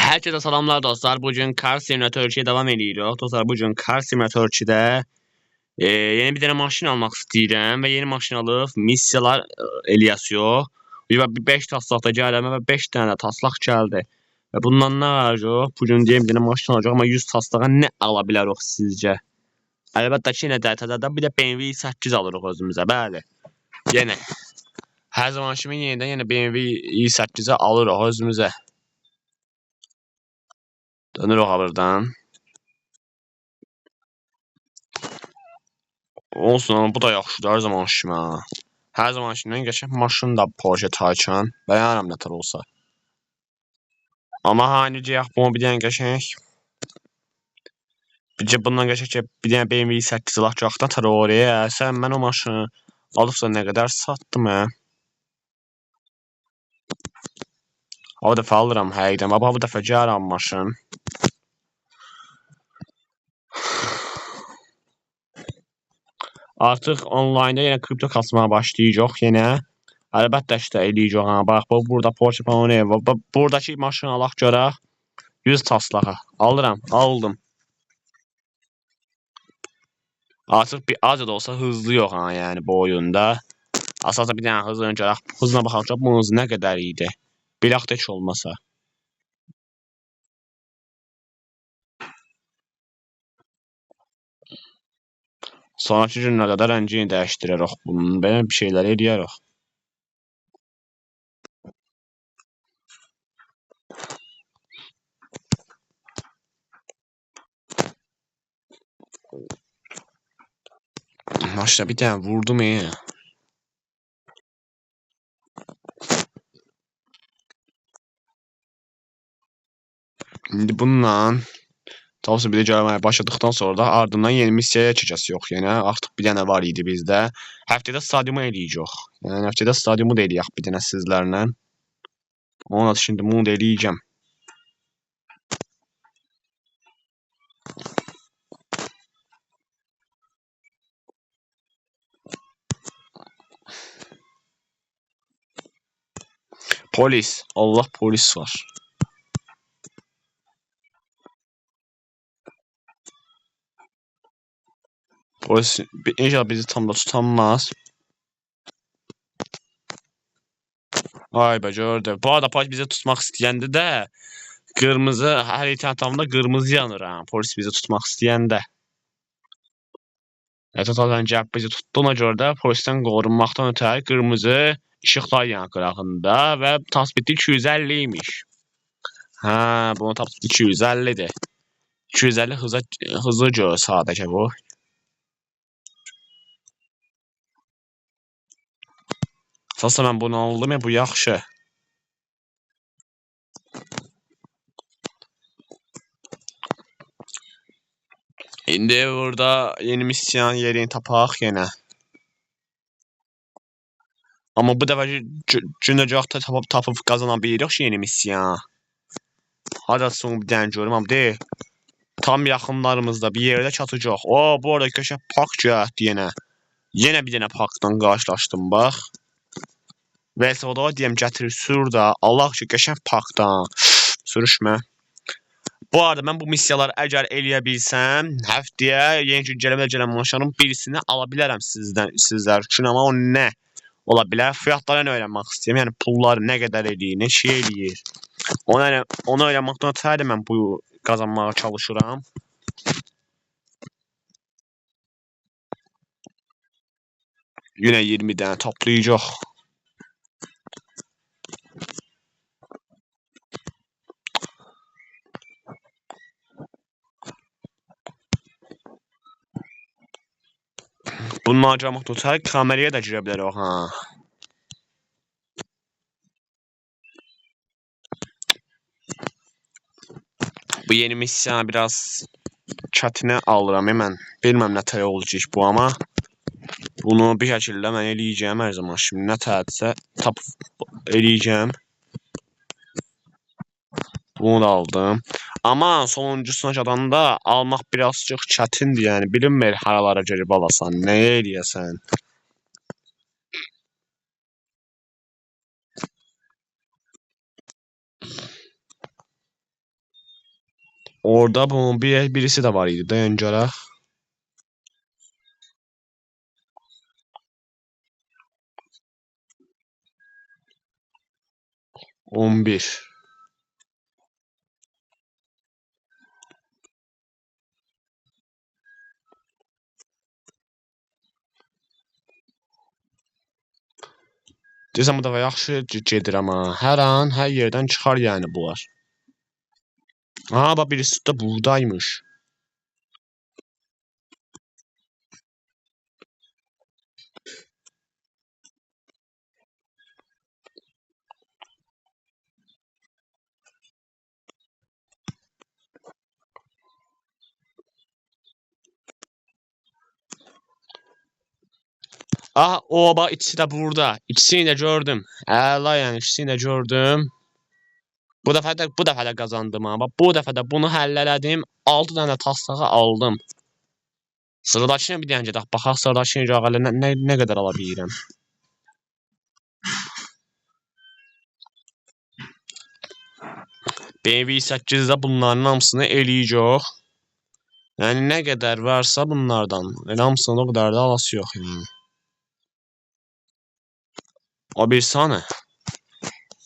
Herkese salamlar dostlar. Bugün Car Simulator 2'ye devam ediyoruz. Dostlar bugün Car Simulator 2'de yeni bir tane maşın almak istəyirəm ve yeni maşın alıp missiyalar eləyəsiyor. Bir 5 taslaq da gəldi ve 5 tane taslaq gəldi. Ve bundan ne var? Bugün deyim bir tane maşın alacaq ama 100 taslağa ne alabilirik sizce? Əlbəttə ki, yine dəhtədə bir de BMW 8 alırıq özümüzə. Bəli. Yine. Her zaman kimi yenidən BMW i8'i alırıq özümüzə. Dönürük buradan. Olsun ama bu da yaxşıdır her zaman kimi. Her zaman kimdən geçen maşın da Porsche Taycan. Bəyənirəm nətər olsa. Ama hani deyək bunu bir dənə geçək. Bizcə bundan geçək ki bir dənə BMW 8 alacaq da oraya. Sən mən o maşını alıbsa nə qədər satdım mən. O dəfə alıram həqiqdən. Baba bu dəfə gəlirəm maşın. Artıq online'da yenə kripto kasmaya başlayacaq yenə. Əlbəttə işte eləyəcək ha. Bax bu burada Porsche Panamera. Buradakı maşını alaq görək. 100 taslağı. Alıram, aldım. Artıq bir az da olsa hızlı yox ha yəni bu oyunda. Aslında bir dənə hızlı görək. Hızına baxacaq bu hız nə qədər idi. Bir vaxt heç olmasa. Sonraki günlərdə də rəngini dəyişdirərək bunun. Belə bir şeylər eləyərək. Maşına bir dənə vurdum ya. İndi bununla Tavsiye bir de gəlməyə başladıktan sonra da ardından yeni missiyaya keçəcəsi yox yenə. Artıq bir dənə var idi bizdə. Həftədə stadyumu eləyəcək. Yəni həftədə stadyumu da eləyək bir dənə sizlərlə. Onu da şimdi bunu da eləyəcəm. Polis. Allah polis var. Polis inşallah bizi tam da tutanmaz. Ay be gördü. Bu arada polis bizi tutmaq istəyəndə də qırmızı hər tamamda qırmızı yanır ha. Polis bizi tutmaq istəyəndə. Totalən gəlib bizi tutduğuna görə də polisdən qorunmaqdan ötəri qırmızı işıqlar yanır qırağında və təsbiti 250 imiş. Hə, bunun təsbiti 250-dir. 250 hızlı gör sadəcə bu. Əsasda mən bunu aldım ya, bu yaxşı. İndi burada yeni missiyanın yerini tapaq yenə. Amma bu dəfə günəcəkdə tapıb qazana bilirik ki, yeni missiyanı. Hadi son bir dənə görüm, amma deyil. Tam yaxınlarımızda bir yerdə çatacaq. O, bu arada köşə park gəldi yenə. Yenə bir dənə parkdan qarşılaşdım, bax. Və sonra deyəm gətir sür da, Allah ki, qəşəng parkdan. Sürüşmə. Bu arada mən bu missiyaları əgər eləyə bilsəm, həftəyə yeni güncələmədə gələn maşının birisini ala bilərəm sizlər üçün, amma o nə ola bilər? Fiyatlarını öyrənmək istəyirəm. Yəni pulları nə qədər eləyir, nə şey eləyir. Onu öyrənməkdən ötəri mən bu qazanmağa çalışıram. Yenə 20 dənə toplayacaq. Bunun harcamakta ötəri kameraya da girə bilərək ha. Bu yeni missiyanı biraz çətinə alıram mən. Bilməm nə tər olacaq bu amma. Bunu bir şəkildə mən eləyəcəm hər zaman. Şimdi nə tərdirsə tapıb eləyəcəm. Bunu da aldım. Amma sonuncusuna çatanda almaq birazcık çətindir, yəni bilinmir haralara gedib alasan, nə eləyəsən. Orada bunun birisi de var idi. Dayan görək. 11. Deyirsən bu dəfə yaxşı gedirəm ha. Hər an, hər yerdən çıxar yəni bunlar. Aha, bax birisi də buradaymış. Aha, o bax ikisi də burada. İkisini də gördüm. Əla yəni ikisini də gördüm. Bu dəfə də qazandım ha. Bax bu dəfə də bunu həll elədim. 6 dənə taslağı aldım. Sıradakına bir dənə gedək. Baxaq sıradakını görək hələ nə qədər ala bilirəm. BMW 8-də bunların hamısını eləyəcək. Yəni nə qədər varsa bunlardan, elə hamısını o qədər də alası yox yəni. O birisi hanı?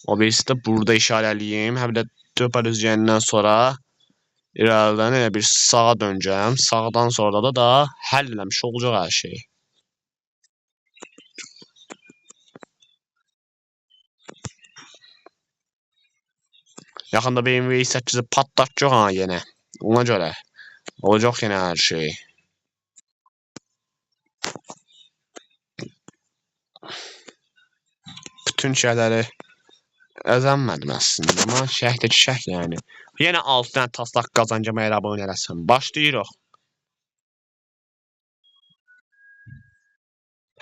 O birisi də burada işarəliyim. Həm də töpər üzgəyindən sonra irəlidən elə bir sağa dönəcəm. Sağdan sonra da həll eləmiş olacaq hər şey. Yaxında BMW 8-i patlatacaq ha yenə. Ona görə olacaq yenə hər şey. Bütün şeyləri əzənmədim əslində, amma şəhdəki şəh yəni. Yenə 6 dənə taslaq qazancama elə abunə eləsəm. Başlayırıq.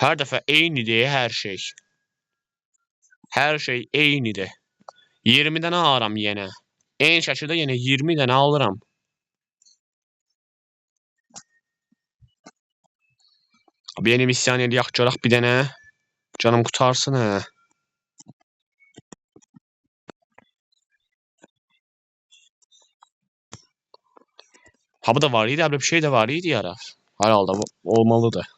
Hər dəfə eynidir hər şey. Hər şey eynidir. 20 dənə alıram yenə. Eyni şəkildə yenə 20 dənə alıram. Yeni misyan eləyək görək bir dənə. Canım qutarsın hə. Ha bu da var idi, bir şey də var idi yara. Hər halda olmalıdır.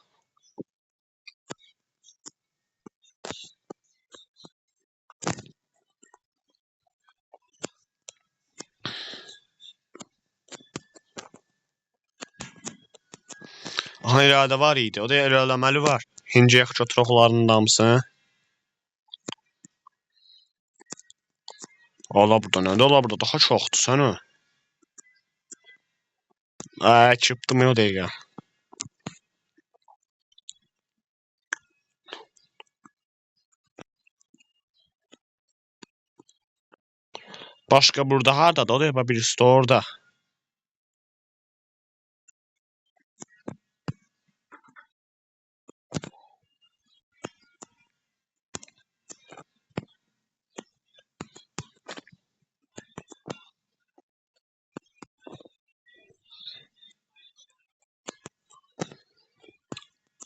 Aha irəlidə var idi. O da irəliləməli var. Hincəyə oturaqlarının hamısını. Ala burada nədir? Ala burada daha çoxdur sən o. Çıpdım o dəqiqə. Başqa burada hardadır? O da birisi də orada.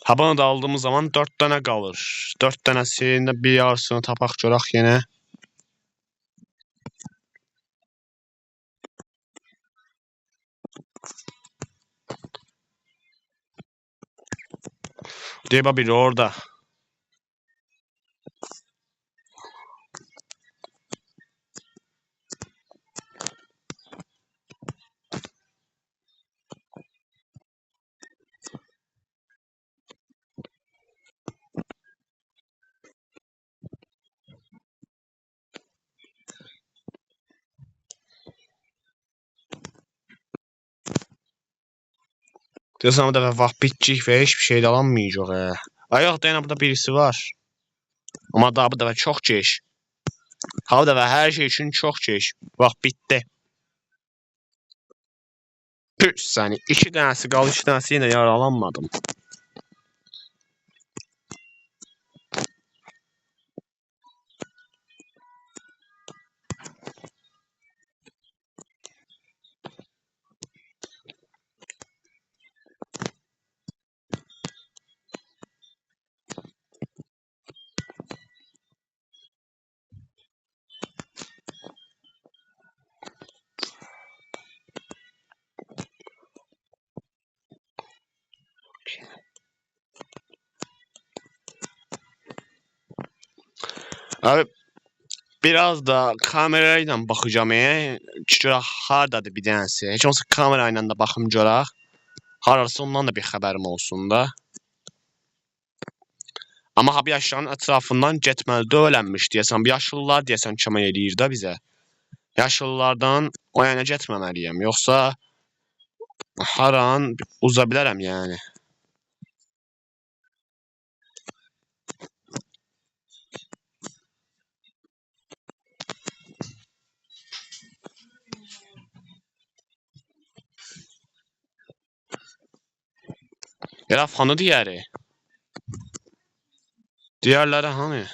Ha bunu da aldığımız zaman 4 dənə qalır. 4 dənəsində bir yarısını tapaq görək yenə. Deyib biri orada. Deyəsən bu dəfə vaxt bitcik və heç bir şey də alamayacaq hə. Yox da yenə burada birisi var. Amma daha bu dəfə çox gec. Ha bu dəfə hər şey üçün çox gec. Vaxt bitdi. Püs səni. 2 dənəsi qaldı, 2 dənəsi yenə yaralanmadım. Abi biraz da kamerayla baxacağam. Görək hardadır bir dənəsi. Heç olmasa kamerayla da baxım görək. Hararsa ondan da bir xəbərim olsun da. Amma ha bu yaşların ətrafından getməli öyrənmiş deyəsən. Bu yaşlılar deyəsən kömək eləyir də bizə. Yaşlılardan o yana getməməliyəm. Yoxsa haran uza bilərəm yəni. Elə fanı digəri. Digərləri hanı?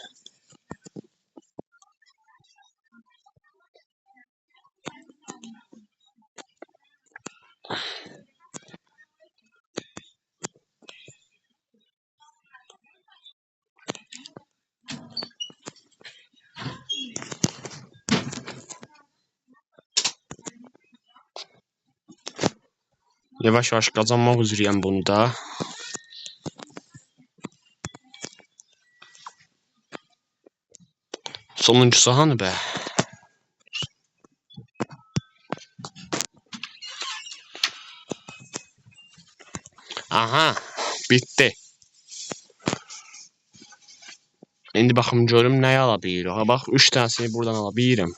Yavaş-yavaş qazanmaq üzrəyəm bunu da. Sonuncusu hanı be? Aha, bitdi. İndi baxım görüm nəyi ala bilirik. Ha bax 3 dənəsini buradan ala bilirim.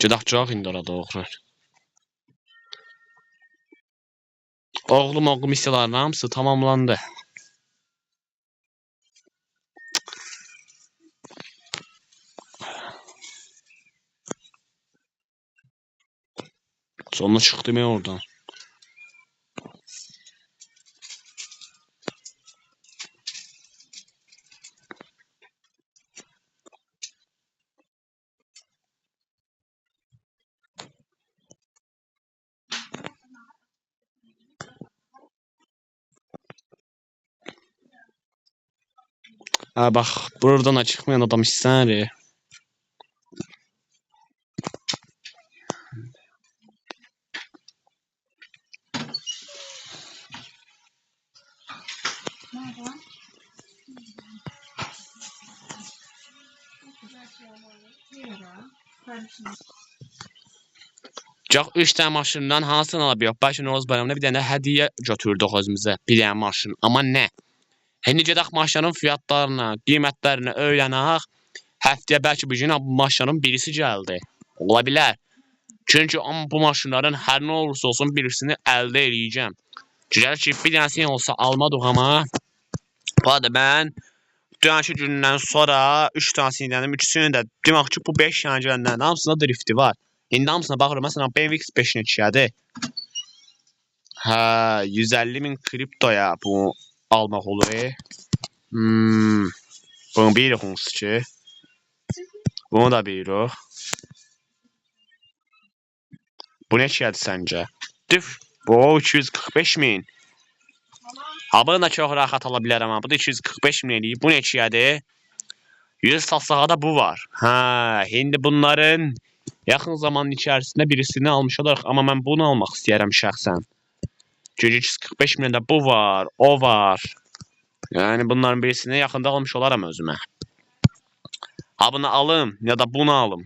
Gedək indi orada oğlum. Oğlum missiyaların hamısı tamamlandı. Sonra çıxdım oradan. Ha bax, buradan da çıxmayan adam istənir. Çox 3 dənə maşından hansını ala bilirik? Bəlkə Novruz bayramında bir dənə hədiyyə götürdük özümüzə. Bir dənə maşın. Amma nə? İndi gedək maşının fiyatlarını, qiymətlərini öyrənək. Həftəyə bəlkə bu gün bu maşının birisi gəldi. Ola bilər. Çünki bu maşınların hər nə olursa olsun birisini əldə eləyəcəm. Güzel ki bir dənəsini olsa almadıq amma. Bu arada mən dünənki gündən sonra 3 dənəsini dedim. İkisini də demək ki bu 5 dənə gələndən hamısında drifti var. İndi hamısına baxırım. Məsələn BMW X5 neçədir? Hə, 150.000 kriptoya bu almaq olur. Bunu bilirik onsuz ki. Bunu da bilirik. Bu neçədir səncə? Düf. Bu 245.000. Ha bunu da çox rahat ala bilərəm amma. Bu da 245.000 eləyir. Bu neçədir? 100 satsağa da bu var. Hə, indi bunların yaxın zamanın içərisində birisini almış olaraq. Amma mən bunu almaq istəyərəm şəxsən. Çünki 245.000 də bu var, o var. Yəni bunların birisini yaxında almış olaram özümə. Ha bunu alım ya da bunu alım.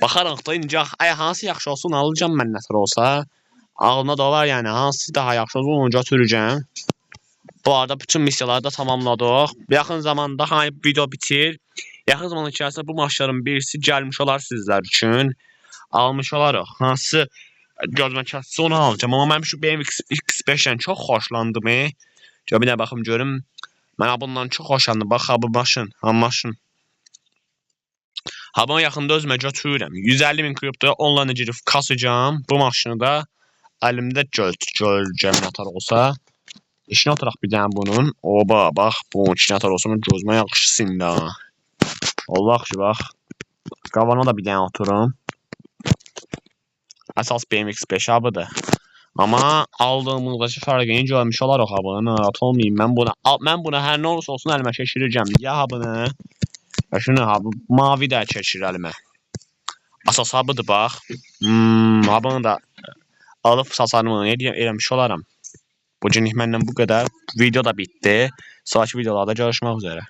Baxaraq da indi hansı yaxşı olsun alacağım mən nətər olsa. Ağlımda da var yəni hansı daha yaxşı olsun onu götürəcəm. Bu arada bütün missiyaları da tamamladıq. Yaxın zamanda video bitir. Yaxın zaman içərisində bu maşların birisi gəlmiş olar sizlər üçün. Almış olarıq. Hansı gözümə çatsa onu alacağım. Amma mənim şu BMW X5-dən çox xoşlandım. Bir də baxım görüm. Mən bundan çox xoşlandım. Bax ha bu maşın, ha maşın. Ha bunu yaxında özümə götürürəm. 150.000 kriptoya onunla girib kasacağım. Bu maşını da əlimdə görəcəm nətər olsa. İşinə oturaq bir dənə bunun. Oba bax bu içinə nətər olsa gözümə yaxşısın da. Allah ki bax. Qavana da bir dənə oturum. Əsas BMW X5 abıdır. Amma aldığımızdakı fərqini görmüş olaraq abını. Rahat olmayayım. Mən buna hər nə olursa olsun əlimə keçirəcəm. Ya abını. Və şunu ha bu mavi də keçir əlimə. Əsas abıdır bax. Abını da alıb saçarımı eləmiş olaram. Bu günlük məndən bu qədər. Video da bitdi. Sonraki videolarda görüşmək üzrə.